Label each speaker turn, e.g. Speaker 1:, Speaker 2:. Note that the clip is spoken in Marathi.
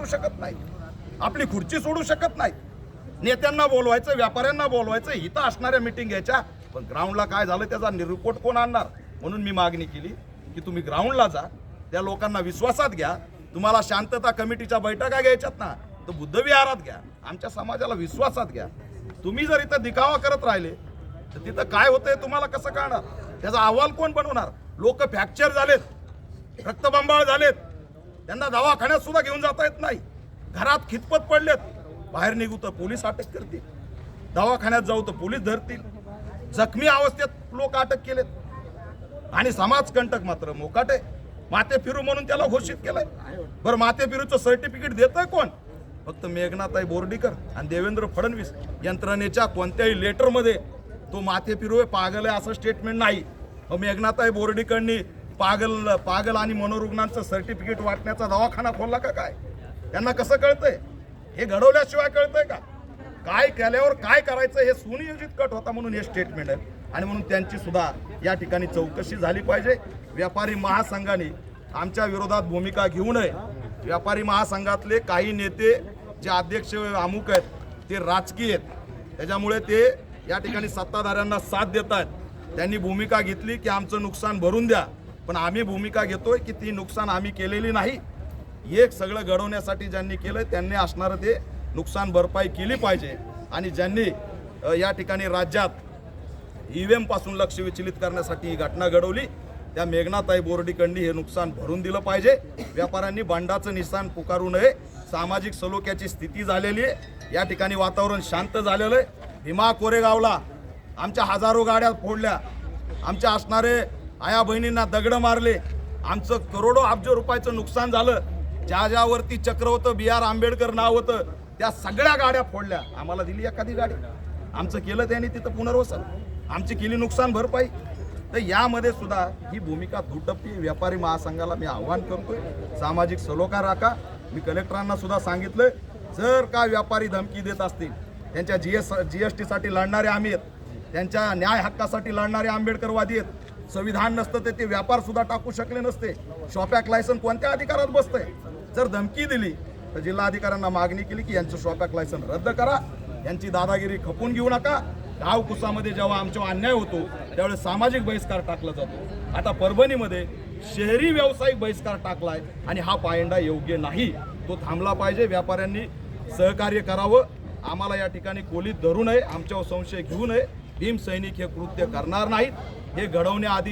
Speaker 1: करू शकत नाही, आपली खुर्ची सोडू शकत नाही. नेत्यांना बोलवायचं, व्यापाऱ्यांना बोलवायचं, इथं असणाऱ्या मीटिंग घ्यायच्या, पण ग्राउंडला काय झालं त्याचा रिपोर्ट कोण आणणार? म्हणून मी मागणी केली की तुम्ही ग्राउंडला जा, त्या लोकांना विश्वासात घ्या. तुम्हाला शांतता कमिटीच्या बैठका घ्यायच्यात ना, तर बुद्धविहारात घ्या, आमच्या समाजाला विश्वासात घ्या. तुम्ही जर इथं दिखावा करत राहिले तर तिथं काय होतंय तुम्हाला कसं कळणार? त्याचा अहवाल कोण बनवणार? लोक फ्रॅक्चर झालेत, रक्तबंबाळ झालेत, त्यांना दवाखान्यात सुद्धा घेऊन जाता येत नाही, घरात खितपत पडलेत. बाहेर निघू तर पोलीस अटक करतील, दवाखान्यात जाऊ तर पोलीस धरतील, जखमी अवस्थेत लोक अटक केलेत. आणि समाजकंटक मात्र मोकाटे माते फिरू म्हणून त्याला घोषित केलंय. बरं, माते फिरूचं सर्टिफिकेट देतंय कोण? फक्त मेघनाताई बोर्डीकर आणि देवेंद्र फडणवीस. यंत्रणेच्या कोणत्याही लेटरमध्ये तो माथे फिरू पागल आहे असं स्टेटमेंट नाही. मेघनाताई बोर्डीकरनी पागल आणि मनोरुग्णांचं सर्टिफिकेट वाटण्याचा दवाखाना खोलला का काय? त्यांना कसं कळतंय? हे घडवल्याशिवाय कळतंय का? काय केल्यावर काय करायचं हे सुनियोजित कट होता म्हणून हे स्टेटमेंट आहे. आणि म्हणून त्यांची सुद्धा या ठिकाणी चौकशी झाली पाहिजे. व्यापारी महासंघाने आमच्या विरोधात भूमिका घेऊ नये. व्यापारी महासंघातले काही नेते जे अध्यक्ष अमुक आहेत ते राजकीय आहेत, त्याच्यामुळे ते या ठिकाणी सत्ताधाऱ्यांना साथ देत आहेत. त्यांनी भूमिका घेतली की आमचं नुकसान भरून द्या, पण आम्ही भूमिका घेतोय की ती नुकसान आम्ही केलेली नाही. एक सगळं घडवण्यासाठी ज्यांनी केलंय त्यांनी असणारं ते नुकसान भरपाई केली पाहिजे. आणि ज्यांनी या ठिकाणी राज्यात EVM पासून लक्ष विचलित करण्यासाठी ही घटना घडवली त्या मेघनाताई बोर्डीकडनी हे नुकसान भरून दिलं पाहिजे. व्यापाऱ्यांनी बंडाचं निशाण पुकारू नये. सामाजिक सलोख्याची स्थिती झालेली आहे, या ठिकाणी वातावरण शांत झालेलं आहे. भीमा कोरेगावला आमच्या हजारो गाड्या फोडल्या, आमच्या असणारे आया बहिणींना दगड मारले, आमचं करोडो अब्ज रुपयाचं नुकसान झालं. ज्यावरती चक्र होतं, BR आंबेडकर नाव होतं, त्या सगळ्या गाड्या फोडल्या. आम्हाला दिली एखादी गाडी? आमचं केलं त्यांनी तिथं पुनर्वसन, आमची केली नुकसान भरपाई. तर यामध्ये सुद्धा ही भूमिका दुटप्पी. व्यापारी महासंघाला मी आव्हान करतोय, सामाजिक सलोखा राखा. मी कलेक्टरांना सुद्धा सांगितलंय, जर का व्यापारी धमकी देत असतील, त्यांच्या GST साठी लढणारे आम्ही आहेत, त्यांच्या न्याय हक्कासाठी लढणारे आंबेडकरवादी आहेत. संविधान नसतं ते व्यापार सुद्धा टाकू शकले नसते. शॉपॅक लायसन कोणत्या अधिकारात बसतंय? जर धमकी दिली तर जिल्हाधिकाऱ्यांना मागणी केली की यांचं शॉपॅक लायसन रद्द करा, यांची दादागिरी खपून घेऊ नका. गाव कुसामध्ये जेव्हा आमच्यावर अन्याय होतो त्यावेळेस सामाजिक बहिष्कार टाकला जातो. आता परभणीमध्ये शहरी व्यावसायिक बहिष्कार टाकलाय आणि हा पायंडा योग्य नाही, तो थांबला पाहिजे. व्यापाऱ्यांनी सहकार्य करावं. आम्हाला या ठिकाणी कोलीत धरू नये, आमच्यावर संशय घेऊ नये. भीम सैनिक हे कृत्य करणार नाहीत. हे घडवण्याआधी